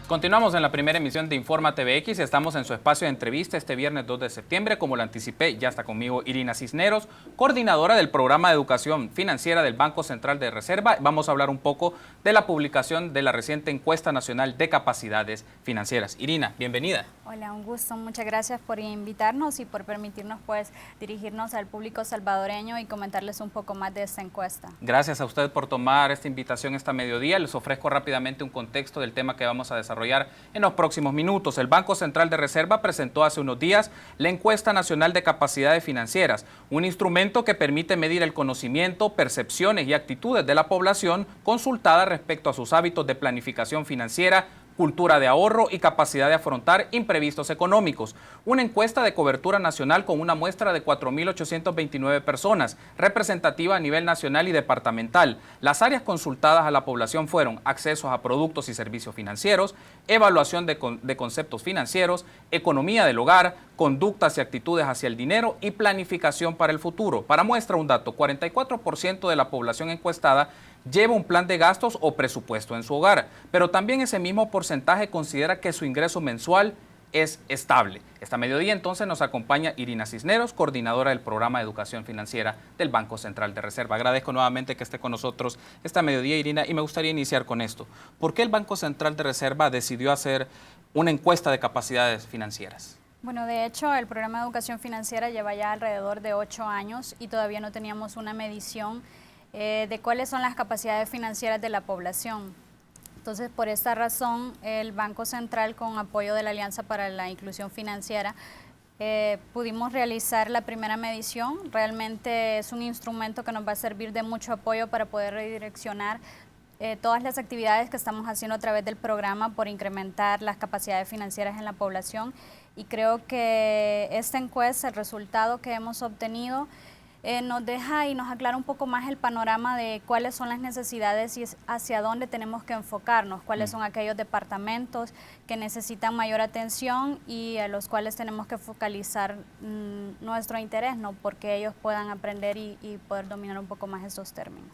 Continuamos en la primera emisión de Informa TVX. Estamos en su espacio de entrevista este viernes 2 de septiembre. Como lo anticipé, ya está conmigo Irina Cisneros, coordinadora del programa de educación financiera del Banco Central de Reserva. Vamos a hablar un poco de la publicación de la reciente encuesta nacional de capacidades financieras. Irina, bienvenida. Hola, un gusto. Muchas gracias por invitarnos y por permitirnos dirigirnos al público salvadoreño y comentarles un poco más de esta encuesta. Gracias a usted por tomar esta invitación esta mediodía. Les ofrezco rápidamente un contexto del tema que vamos a desarrollar en los próximos minutos. El Banco Central de Reserva presentó hace unos días la Encuesta Nacional de Capacidades Financieras, un instrumento que permite medir el conocimiento, percepciones y actitudes de la población consultada respecto a sus hábitos de planificación financiera, cultura de ahorro y capacidad de afrontar imprevistos económicos. Una encuesta de cobertura nacional con una muestra de 4.829 personas, representativa a nivel nacional y departamental. Las áreas consultadas a la población fueron accesos a productos y servicios financieros, evaluación de conceptos financieros, economía del hogar, conductas y actitudes hacia el dinero y planificación para el futuro. Para muestra un dato, 44% de la población encuestada lleva un plan de gastos o presupuesto en su hogar, pero también ese mismo porcentaje considera que su ingreso mensual es estable. Esta mediodía entonces nos acompaña Irina Cisneros, coordinadora del programa de educación financiera del Banco Central de Reserva. Agradezco nuevamente que esté con nosotros esta mediodía, Irina, y me gustaría iniciar con esto. ¿Por qué el Banco Central de Reserva decidió hacer una encuesta de capacidades financieras? Bueno, de hecho, el programa de educación financiera lleva ya alrededor de 8 años y todavía no teníamos una medición de cuáles son las capacidades financieras de la población. Entonces, por esta razón, el Banco Central, con apoyo de la Alianza para la Inclusión Financiera, pudimos realizar la primera medición. Realmente es un instrumento que nos va a servir de mucho apoyo para poder redireccionar todas las actividades que estamos haciendo a través del programa por incrementar las capacidades financieras en la población. Y creo que esta encuesta, el resultado que hemos obtenido, nos deja y nos aclara un poco más el panorama de cuáles son las necesidades y hacia dónde tenemos que enfocarnos, cuáles son aquellos departamentos que necesitan mayor atención y a los cuales tenemos que focalizar nuestro interés, ¿no? Porque ellos puedan aprender y poder dominar un poco más esos términos.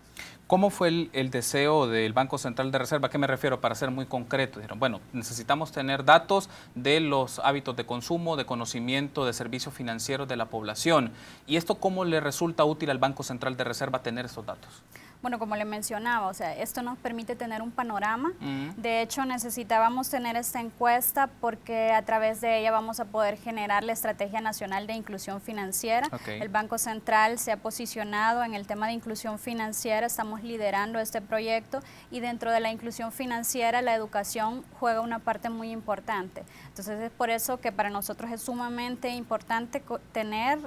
¿Cómo fue el deseo del Banco Central de Reserva? ¿A qué me refiero? Para ser muy concreto, dijeron, bueno, necesitamos tener datos de los hábitos de consumo, de conocimiento, de servicios financieros de la población. ¿Y esto cómo le resulta útil al Banco Central de Reserva tener estos datos? Bueno, como le mencionaba, o sea, esto nos permite tener un panorama. De hecho, necesitábamos tener esta encuesta porque a través de ella vamos a poder generar la Estrategia Nacional de Inclusión Financiera. El Banco Central se ha posicionado en el tema de inclusión financiera, estamos liderando este proyecto y dentro de la inclusión financiera la educación juega una parte muy importante. Entonces es por eso que para nosotros es sumamente importante tener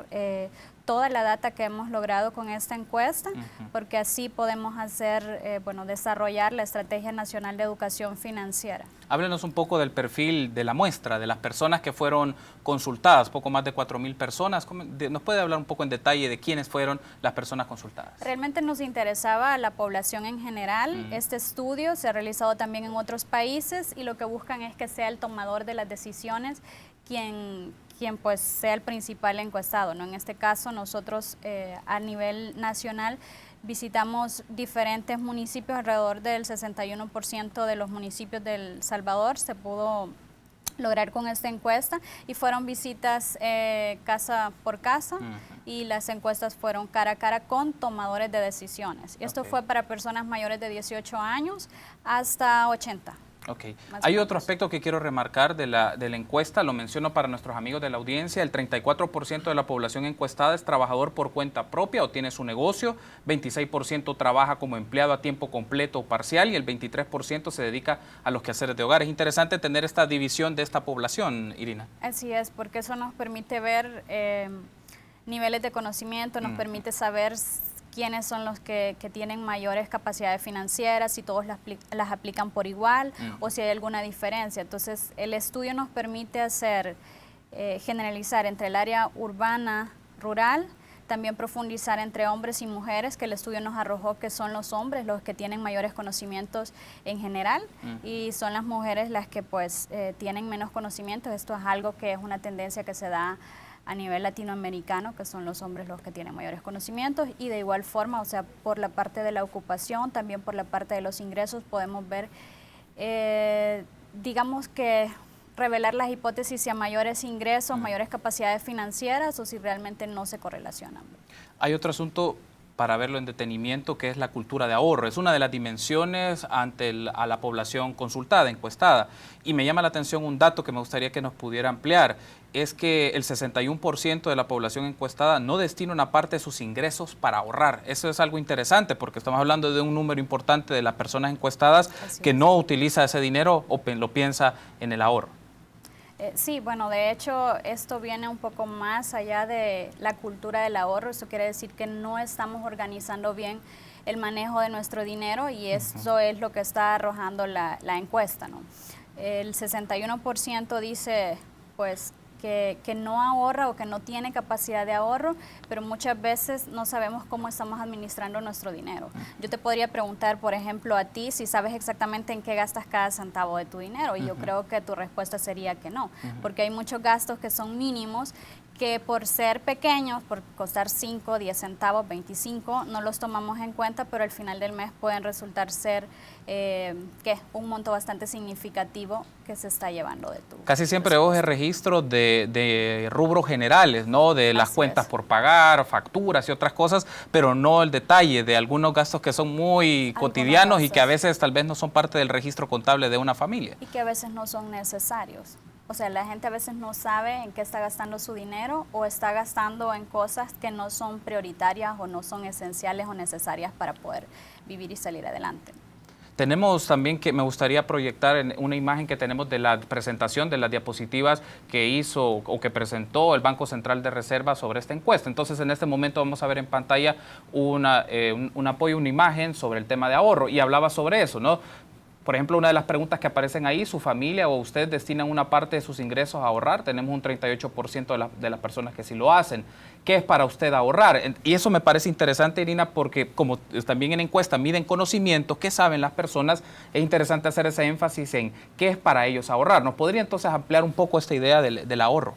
toda la data que hemos logrado con esta encuesta, porque así podemos hacer, desarrollar la Estrategia Nacional de Educación Financiera. Háblenos un poco del perfil de la muestra, de las personas que fueron consultadas, poco más de 4.000 personas. ¿Nos puede hablar un poco en detalle de quiénes fueron las personas consultadas? Realmente nos interesaba a la población en general. Este estudio se ha realizado también en otros países y lo que buscan es que sea el tomador de las decisiones quien pues sea el principal encuestado, ¿no? En este caso nosotros a nivel nacional visitamos diferentes municipios, alrededor del 61% de los municipios de El Salvador se pudo lograr con esta encuesta y fueron visitas casa por casa y las encuestas fueron cara a cara con tomadores de decisiones. Esto fue para personas mayores de 18 años hasta 80. Hay otro aspecto que quiero remarcar de la encuesta, lo menciono para nuestros amigos de la audiencia. El 34% de la población encuestada es trabajador por cuenta propia o tiene su negocio, 26% trabaja como empleado a tiempo completo o parcial y el 23% se dedica a los quehaceres de hogar. Es interesante tener esta división de esta población, Irina. Así es, porque eso nos permite ver niveles de conocimiento, nos permite saber quiénes son los que tienen mayores capacidades financieras, si todos las aplican por igual o si hay alguna diferencia. Entonces, el estudio nos permite generalizar entre el área urbana, rural, también profundizar entre hombres y mujeres, que el estudio nos arrojó que son los hombres los que tienen mayores conocimientos en general y son las mujeres las que tienen menos conocimientos. Esto es algo que es una tendencia que se da a nivel latinoamericano, que son los hombres los que tienen mayores conocimientos, y de igual forma, o sea, por la parte de la ocupación, también por la parte de los ingresos, podemos ver, digamos que revelar las hipótesis si a mayores ingresos, mayores capacidades financieras o si realmente no se correlacionan. Hay otro asunto para verlo en detenimiento, que es la cultura de ahorro. Es una de las dimensiones a la población consultada, encuestada. Y me llama la atención un dato que me gustaría que nos pudiera ampliar. Es que el 61% de la población encuestada no destina una parte de sus ingresos para ahorrar. Eso es algo interesante porque estamos hablando de un número importante de las personas encuestadas que no utiliza ese dinero o lo piensa en el ahorro. Sí, bueno, de hecho esto viene un poco más allá de la cultura del ahorro. Eso quiere decir que no estamos organizando bien el manejo de nuestro dinero y eso es lo que está arrojando la encuesta, ¿no? El 61% dice pues que no ahorra o que no tiene capacidad de ahorro, pero muchas veces no sabemos cómo estamos administrando nuestro dinero. Yo te podría preguntar, por ejemplo, a ti si sabes exactamente en qué gastas cada centavo de tu dinero, y yo creo que tu respuesta sería que no, porque hay muchos gastos que son mínimos que por ser pequeños, por costar 5, 10 centavos, 25, no los tomamos en cuenta, pero al final del mes pueden resultar ser un monto bastante significativo que se está llevando de tu... Casi siempre vos el registro de rubros generales, ¿no? De las cuentas por pagar, facturas y otras cosas, pero no el detalle de algunos gastos que son muy cotidianos y que a veces tal vez no son parte del registro contable de una familia. Y que a veces no son necesarios. O sea, la gente a veces no sabe en qué está gastando su dinero o está gastando en cosas que no son prioritarias o no son esenciales o necesarias para poder vivir y salir adelante. Tenemos también que me gustaría proyectar en una imagen que tenemos de la presentación de las diapositivas que hizo o que presentó el Banco Central de Reserva sobre esta encuesta. Entonces, en este momento vamos a ver en pantalla un apoyo, una imagen sobre el tema de ahorro y hablaba sobre eso, ¿no? Por ejemplo, una de las preguntas que aparecen ahí, ¿su familia o usted destinan una parte de sus ingresos a ahorrar? Tenemos un 38% de las personas que sí lo hacen. ¿Qué es para usted ahorrar? Y eso me parece interesante, Irina, porque como también en encuesta miden conocimiento, ¿qué saben las personas? Es interesante hacer ese énfasis en qué es para ellos ahorrar. ¿Nos podría entonces ampliar un poco esta idea del ahorro?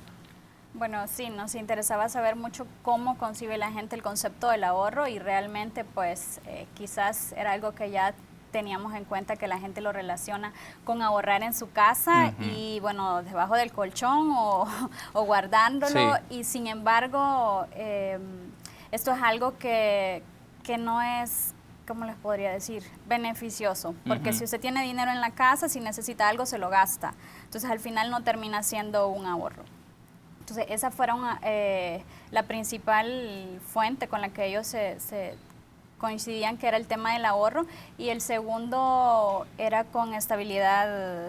Bueno, sí, nos interesaba saber mucho cómo concibe la gente el concepto del ahorro y realmente pues quizás era algo que ya teníamos en cuenta que la gente lo relaciona con ahorrar en su casa y bueno, debajo del colchón o guardándolo, y sin embargo esto es algo que no es, ¿cómo les podría decir?, beneficioso, porque si usted tiene dinero en la casa, si necesita algo se lo gasta, entonces al final no termina siendo un ahorro. Entonces esa fue la principal fuente con la que ellos se coincidían, que era el tema del ahorro, y el segundo era con estabilidad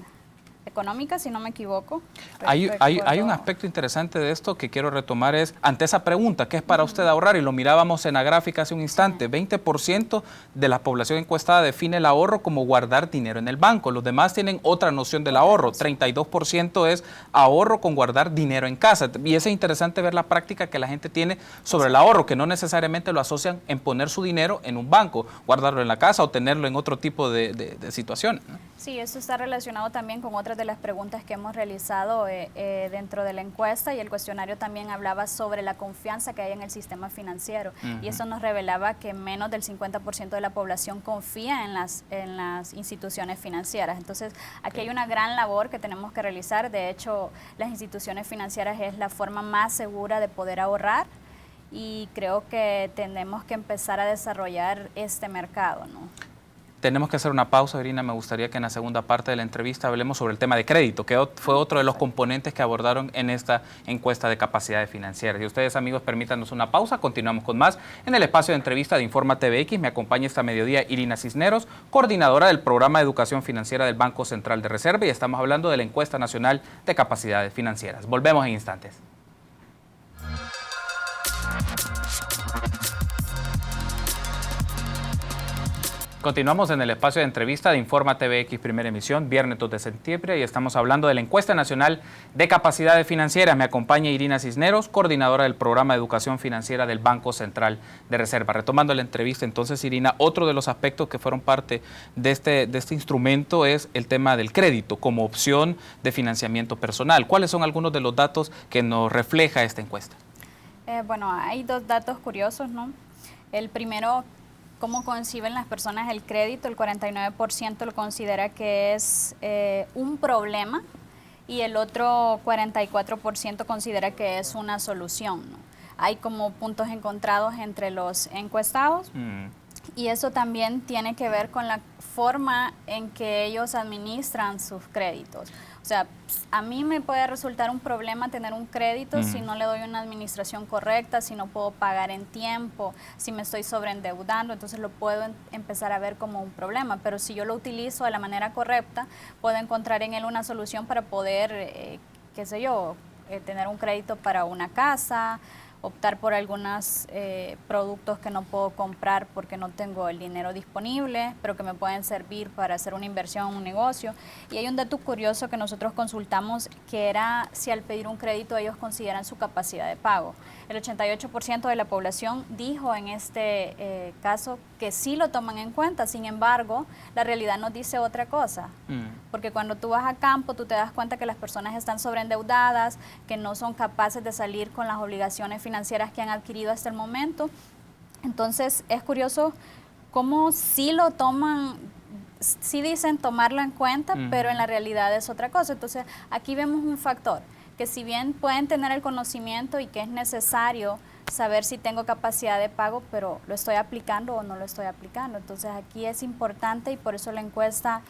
económica, si no me equivoco. Hay un aspecto interesante de esto que quiero retomar, es ante esa pregunta, ¿qué es para usted ahorrar? Y lo mirábamos en la gráfica hace un instante, 20% de la población encuestada define el ahorro como guardar dinero en el banco, los demás tienen otra noción del ahorro, 32% es ahorro con guardar dinero en casa, y es interesante ver la práctica que la gente tiene sobre el ahorro, que no necesariamente lo asocian en poner su dinero en un banco, guardarlo en la casa o tenerlo en otro tipo de situaciones, ¿no? Sí, esto está relacionado también con otras de las preguntas que hemos realizado dentro de la encuesta, y el cuestionario también hablaba sobre la confianza que hay en el sistema financiero, y eso nos revelaba que menos del 50% de la población confía en las instituciones financieras. Entonces, aquí hay una gran labor que tenemos que realizar. De hecho, las instituciones financieras es la forma más segura de poder ahorrar, y creo que tenemos que empezar a desarrollar este mercado, ¿no? Tenemos que hacer una pausa, Irina. Me gustaría que en la segunda parte de la entrevista hablemos sobre el tema de crédito, que fue otro de los componentes que abordaron en esta encuesta de capacidades financieras. Y ustedes, amigos, permítanos una pausa. Continuamos con más en el espacio de entrevista de Informa TVX. Me acompaña esta mediodía Irina Cisneros, coordinadora del Programa de Educación Financiera del Banco Central de Reserva, y estamos hablando de la Encuesta Nacional de Capacidades Financieras. Volvemos en instantes. Continuamos en el espacio de entrevista de Informa TVX Primera Emisión, viernes 2 de septiembre, y estamos hablando de la Encuesta Nacional de Capacidades Financieras. Me acompaña Irina Cisneros, coordinadora del Programa de Educación Financiera del Banco Central de Reserva. Retomando la entrevista, entonces, Irina, otro de los aspectos que fueron parte de este instrumento es el tema del crédito como opción de financiamiento personal. ¿Cuáles son algunos de los datos que nos refleja esta encuesta? Bueno, hay dos datos curiosos, ¿no? El primero, cómo conciben las personas el crédito. El 49% lo considera que es un problema y el otro 44% considera que es una solución, ¿no? Hay como puntos encontrados entre los encuestados y eso también tiene que ver con la forma en que ellos administran sus créditos. O sea, a mí me puede resultar un problema tener un crédito si no le doy una administración correcta, si no puedo pagar en tiempo, si me estoy sobreendeudando, entonces lo puedo empezar a ver como un problema. Pero si yo lo utilizo de la manera correcta, puedo encontrar en él una solución para poder, qué sé yo, tener un crédito para una casa, optar por algunos productos que no puedo comprar porque no tengo el dinero disponible, pero que me pueden servir para hacer una inversión en un negocio. Y hay un dato curioso que nosotros consultamos, que era si al pedir un crédito ellos consideran su capacidad de pago. El 88% de la población dijo en este caso que sí lo toman en cuenta. Sin embargo, la realidad nos dice otra cosa. Porque cuando tú vas a campo, tú te das cuenta que las personas están sobreendeudadas, que no son capaces de salir con las obligaciones financieras que han adquirido hasta el momento. Entonces, es curioso cómo sí lo toman, sí dicen tomarlo en cuenta, pero en la realidad es otra cosa. Entonces, aquí vemos un factor, que si bien pueden tener el conocimiento y que es necesario saber si tengo capacidad de pago, pero ¿lo estoy aplicando o no lo estoy aplicando? Entonces, aquí es importante y por eso la encuesta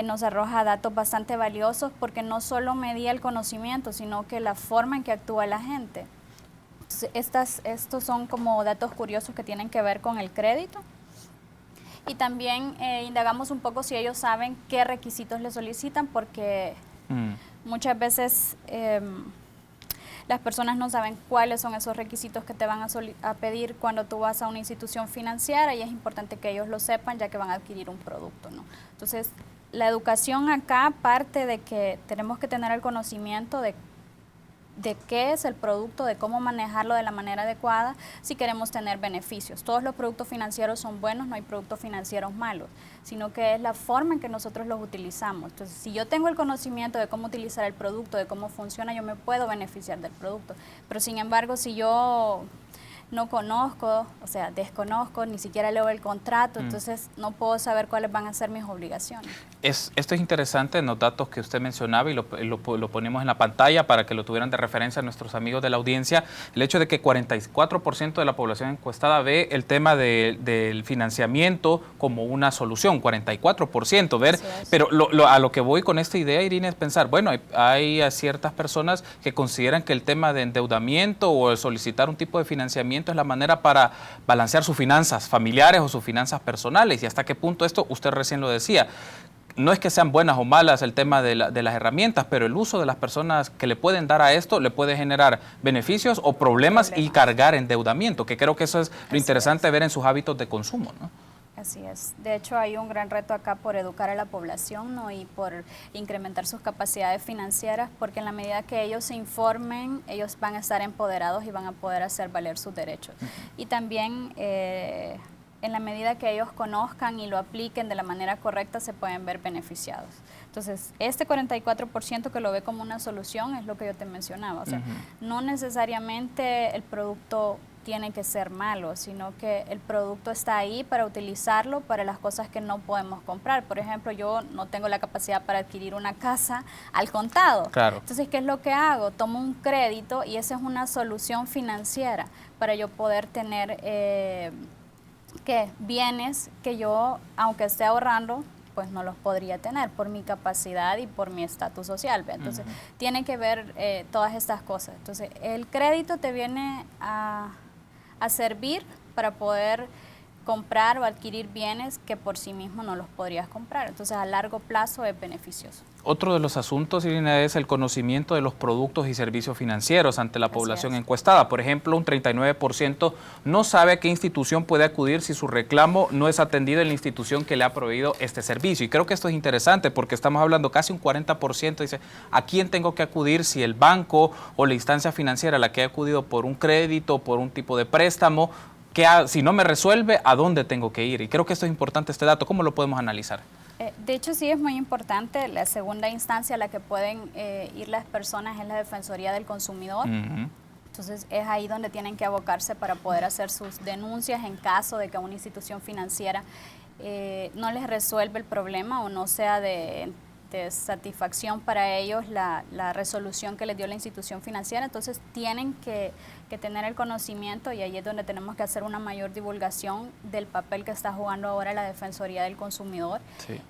nos arroja datos bastante valiosos, porque no solo medía el conocimiento, sino que la forma en que actúa la gente. Entonces, estos son como datos curiosos que tienen que ver con el crédito. Y también indagamos un poco si ellos saben qué requisitos les solicitan, porque muchas veces las personas no saben cuáles son esos requisitos que te van a pedir cuando tú vas a una institución financiera, y es importante que ellos lo sepan, ya que van a adquirir un producto, ¿no? Entonces, la educación acá parte de que tenemos que tener el conocimiento de qué es el producto, de cómo manejarlo de la manera adecuada si queremos tener beneficios. Todos los productos financieros son buenos, no hay productos financieros malos, sino que es la forma en que nosotros los utilizamos. Entonces, si yo tengo el conocimiento de cómo utilizar el producto, de cómo funciona, yo me puedo beneficiar del producto. Pero sin embargo, si yo no conozco, o sea, desconozco, ni siquiera leo el contrato, entonces no puedo saber cuáles van a ser mis obligaciones. Esto es interesante en los datos que usted mencionaba, y lo ponemos en la pantalla para que lo tuvieran de referencia nuestros amigos de la audiencia, el hecho de que 44% de la población encuestada ve el tema del financiamiento como una solución, 44%, ver, pero a lo que voy con esta idea, Irina, es pensar, bueno, hay ciertas personas que consideran que el tema de endeudamiento o el solicitar un tipo de financiamiento es la manera para balancear sus finanzas familiares o sus finanzas personales, y hasta qué punto esto, usted recién lo decía, no es que sean buenas o malas el tema de las herramientas, pero el uso de las personas que le pueden dar a esto le puede generar beneficios o problemas y cargar endeudamiento, que creo que eso es lo interesante ver en sus hábitos de consumo, ¿no? Así es. De hecho, hay un gran reto acá por educar a la población, ¿no? Y por incrementar sus capacidades financieras, porque en la medida que ellos se informen, ellos van a estar empoderados y van a poder hacer valer sus derechos. Y también en la medida que ellos conozcan y lo apliquen de la manera correcta, se pueden ver beneficiados. Entonces, este 44% que lo ve como una solución es lo que yo te mencionaba. O sea, no necesariamente el producto tiene que ser malo, sino que el producto está ahí para utilizarlo para las cosas que no podemos comprar. Por ejemplo, yo no tengo la capacidad para adquirir una casa al contado. Claro. Entonces, ¿qué es lo que hago? Tomo un crédito y esa es una solución financiera para yo poder tener bienes que yo, aunque esté ahorrando, pues no los podría tener por mi capacidad y por mi estatus social, ¿ve? Entonces, tiene que ver todas estas cosas. Entonces, el crédito te viene a servir para poder comprar o adquirir bienes que por sí mismo no los podrías comprar. Entonces, a largo plazo es beneficioso. Otro de los asuntos, Irina, es el conocimiento de los productos y servicios financieros ante la población encuestada. Por ejemplo, un 39% no sabe a qué institución puede acudir si su reclamo no es atendido en la institución que le ha proveído este servicio. Y creo que esto es interesante porque estamos hablando casi un 40%, dice, ¿a quién tengo que acudir si el banco o la instancia financiera a la que he acudido por un crédito, por un tipo de préstamo, si no me resuelve, ¿a dónde tengo que ir? Y creo que esto es importante, este dato. ¿Cómo lo podemos analizar? De hecho, sí es muy importante. La segunda instancia a la que pueden ir las personas es la Defensoría del Consumidor. Entonces, es ahí donde tienen que abocarse para poder hacer sus denuncias en caso de que una institución financiera no les resuelve el problema o no sea de satisfacción para ellos la resolución que les dio la institución financiera. Entonces tienen que tener el conocimiento, y ahí es donde tenemos que hacer una mayor divulgación del papel que está jugando ahora la Defensoría del Consumidor,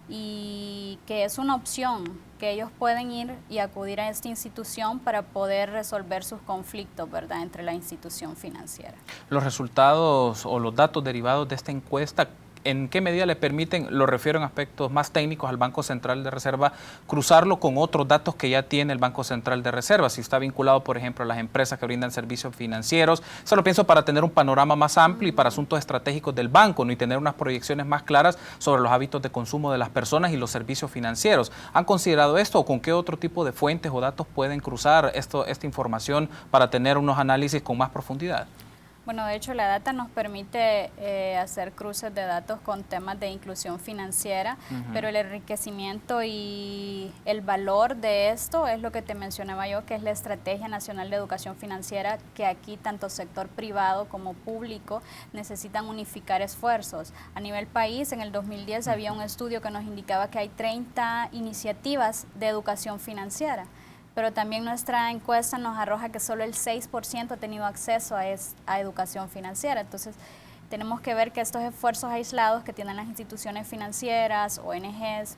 y que es una opción que ellos pueden ir y acudir a esta institución para poder resolver sus conflictos, ¿verdad?, entre la institución financiera. Los resultados o los datos derivados de esta encuesta, ¿en qué medida le permiten, lo refiero en aspectos más técnicos, al Banco Central de Reserva, cruzarlo con otros datos que ya tiene el Banco Central de Reserva? Si está vinculado, por ejemplo, a las empresas que brindan servicios financieros. Eso lo pienso para tener un panorama más amplio y para asuntos estratégicos del banco, ¿no?, y tener unas proyecciones más claras sobre los hábitos de consumo de las personas y los servicios financieros. ¿Han considerado esto o con qué otro tipo de fuentes o datos pueden cruzar esta información para tener unos análisis con más profundidad? Bueno, de hecho, la data nos permite hacer cruces de datos con temas de inclusión financiera, pero el enriquecimiento y el valor de esto es lo que te mencionaba yo, que es la Estrategia Nacional de Educación Financiera, que aquí tanto sector privado como público necesitan unificar esfuerzos. A nivel país, en el 2010 había un estudio que nos indicaba que hay 30 iniciativas de educación financiera, pero también nuestra encuesta nos arroja que solo el 6% ha tenido acceso a educación financiera. Entonces, tenemos que ver que estos esfuerzos aislados que tienen las instituciones financieras, ONGs,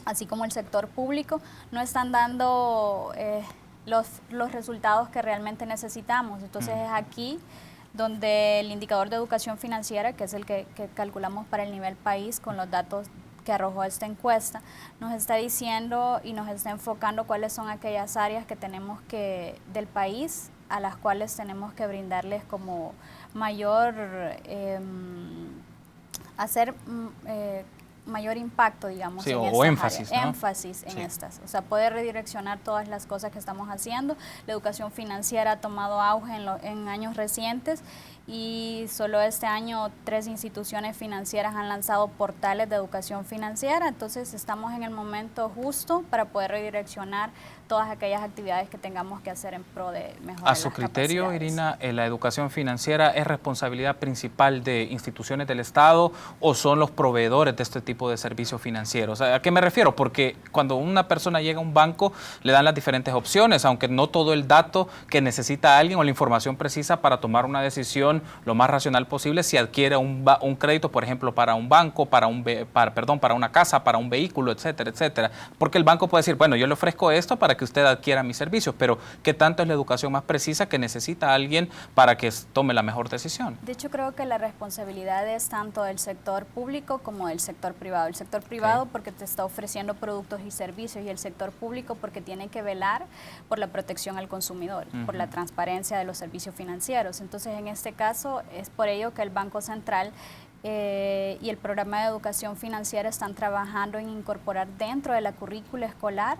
así como el sector público, no están dando los resultados que realmente necesitamos. Entonces, es aquí donde el indicador de educación financiera, que es el que calculamos para el nivel país con los datos que arrojó esta encuesta, nos está diciendo y nos está enfocando cuáles son aquellas áreas que tenemos del país a las cuales tenemos que brindarles como mayor, mayor impacto, digamos, sí, en o énfasis, áreas, ¿no? Énfasis en estas, o sea, poder redireccionar todas las cosas que estamos haciendo. La educación financiera ha tomado auge en años recientes, y solo este año 3 instituciones financieras han lanzado portales de educación financiera. Entonces estamos en el momento justo para poder redireccionar todas aquellas actividades que tengamos que hacer en pro de mejorar. A su criterio, Irina, ¿la educación financiera es responsabilidad principal de instituciones del Estado o son los proveedores de este tipo de servicios financieros? ¿A qué me refiero? Porque cuando una persona llega a un banco le dan las diferentes opciones, aunque no todo el dato que necesita alguien o la información precisa para tomar una decisión lo más racional posible si adquiere un crédito, por ejemplo, para un banco, para una casa, para un vehículo, etcétera, etcétera. Porque el banco puede decir, bueno, yo le ofrezco esto para que usted adquiera mis servicios, pero ¿qué tanto es la educación más precisa que necesita alguien para que tome la mejor decisión? De hecho, creo que la responsabilidad es tanto del sector público como del sector privado. El sector privado porque te está ofreciendo productos y servicios, y el sector público porque tiene que velar por la protección al consumidor, por la transparencia de los servicios financieros. Entonces, en este caso, es por ello que el Banco Central y el programa de educación financiera están trabajando en incorporar dentro de la currícula escolar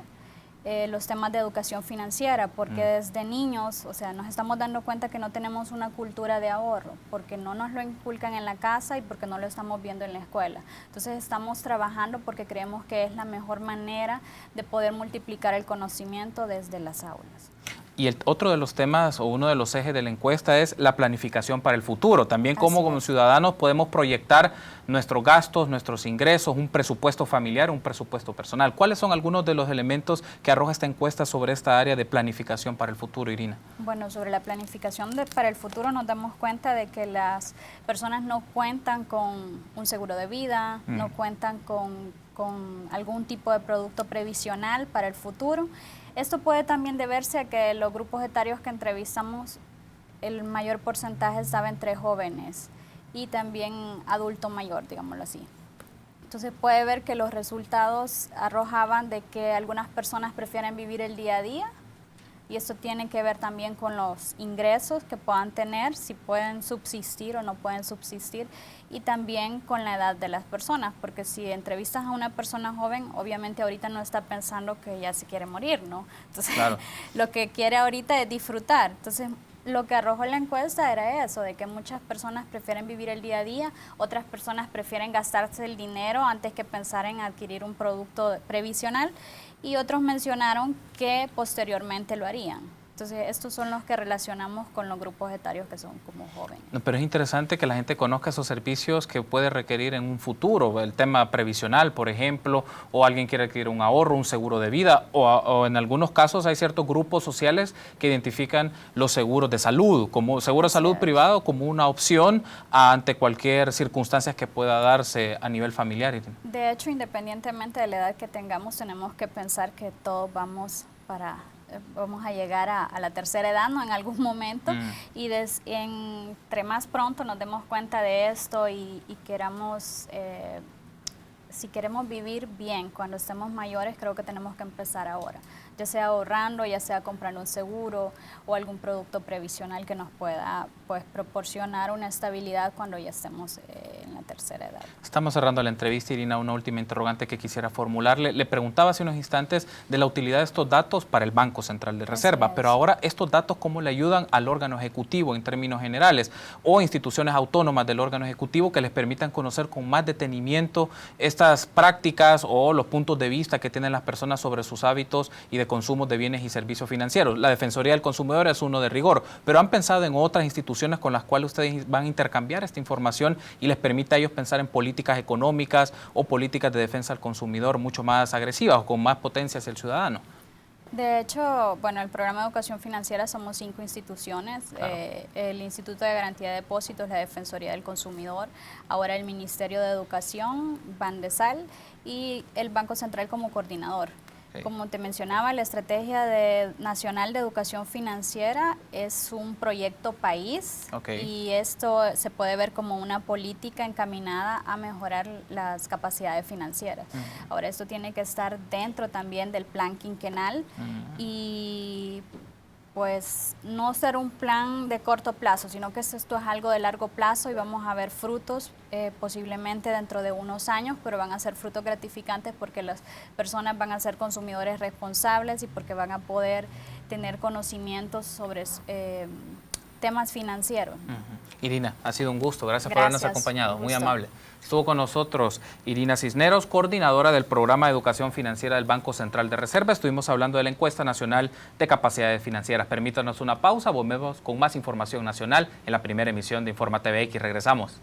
los temas de educación financiera, porque desde niños, o sea, nos estamos dando cuenta que no tenemos una cultura de ahorro, porque no nos lo inculcan en la casa y porque no lo estamos viendo en la escuela. Entonces estamos trabajando porque creemos que es la mejor manera de poder multiplicar el conocimiento desde las aulas. Y otro de los temas o uno de los ejes de la encuesta es la planificación para el futuro. También cómo como ciudadanos podemos proyectar nuestros gastos, nuestros ingresos, un presupuesto familiar, un presupuesto personal. ¿Cuáles son algunos de los elementos que arroja esta encuesta sobre esta área de planificación para el futuro, Irina? Bueno, sobre la planificación para el futuro nos damos cuenta de que las personas no cuentan con un seguro de vida, no cuentan con algún tipo de producto previsional para el futuro. Esto puede también deberse a que los grupos etarios que entrevistamos, el mayor porcentaje estaba entre jóvenes y también adulto mayor, digámoslo así. Entonces puede ver que los resultados arrojaban de que algunas personas prefieren vivir el día a día, y esto tiene que ver también con los ingresos que puedan tener, si pueden subsistir o no pueden subsistir, y también con la edad de las personas, porque si entrevistas a una persona joven, obviamente ahorita no está pensando que ya se quiere morir, ¿no? Entonces, claro, lo que quiere ahorita es disfrutar. Entonces, lo que arrojó la encuesta era eso, de que muchas personas prefieren vivir el día a día, otras personas prefieren gastarse el dinero antes que pensar en adquirir un producto previsional, y otros mencionaron que posteriormente lo harían. Entonces, estos son los que relacionamos con los grupos etarios que son como jóvenes. Pero es interesante que la gente conozca esos servicios que puede requerir en un futuro, el tema previsional, por ejemplo, o alguien quiere adquirir un ahorro, un seguro de vida, o en algunos casos hay ciertos grupos sociales que identifican los seguros de salud, como seguro de salud privado, como una opción ante cualquier circunstancia que pueda darse a nivel familiar. De hecho, independientemente de la edad que tengamos, tenemos que pensar que todos vamos a llegar a la tercera edad, ¿no? En algún momento, y entre más pronto nos demos cuenta de esto y queramos, si queremos vivir bien cuando estemos mayores, creo que tenemos que empezar ahora, ya sea ahorrando, ya sea comprando un seguro o algún producto previsional que nos pueda proporcionar una estabilidad cuando ya estemos en la tercera edad. Estamos cerrando la entrevista, Irina, una última interrogante que quisiera formularle. Le preguntaba hace unos instantes de la utilidad de estos datos para el Banco Central de Reserva, pero ahora estos datos, ¿cómo le ayudan al órgano ejecutivo en términos generales o instituciones autónomas del órgano ejecutivo que les permitan conocer con más detenimiento estas prácticas o los puntos de vista que tienen las personas sobre sus hábitos y de consumo de bienes y servicios financieros? La Defensoría del Consumidor es uno de rigor, pero ¿han pensado en otras instituciones con las cuales ustedes van a intercambiar esta información y les permite a ellos pensar en políticas económicas o políticas de defensa al consumidor mucho más agresivas o con más potencia hacia el ciudadano? De hecho, bueno, el programa de educación financiera somos 5 instituciones, claro. El Instituto de Garantía de Depósitos, la Defensoría del Consumidor, ahora el Ministerio de Educación, Bandesal y el Banco Central como coordinador. Como te mencionaba, la Estrategia Nacional de Educación Financiera es un proyecto país y esto se puede ver como una política encaminada a mejorar las capacidades financieras. Ahora, esto tiene que estar dentro también del plan quinquenal y pues no ser un plan de corto plazo, sino que esto es algo de largo plazo y vamos a ver frutos posiblemente dentro de unos años, pero van a ser frutos gratificantes porque las personas van a ser consumidores responsables y porque van a poder tener conocimientos sobre temas financieros. Irina, ha sido un gusto. Gracias por habernos acompañado. Muy amable. Estuvo con nosotros Irina Cisneros, coordinadora del Programa de Educación Financiera del Banco Central de Reserva. Estuvimos hablando de la Encuesta Nacional de Capacidades Financieras. Permítanos una pausa. Volvemos con más información nacional en la primera emisión de Informa TVX. Regresamos.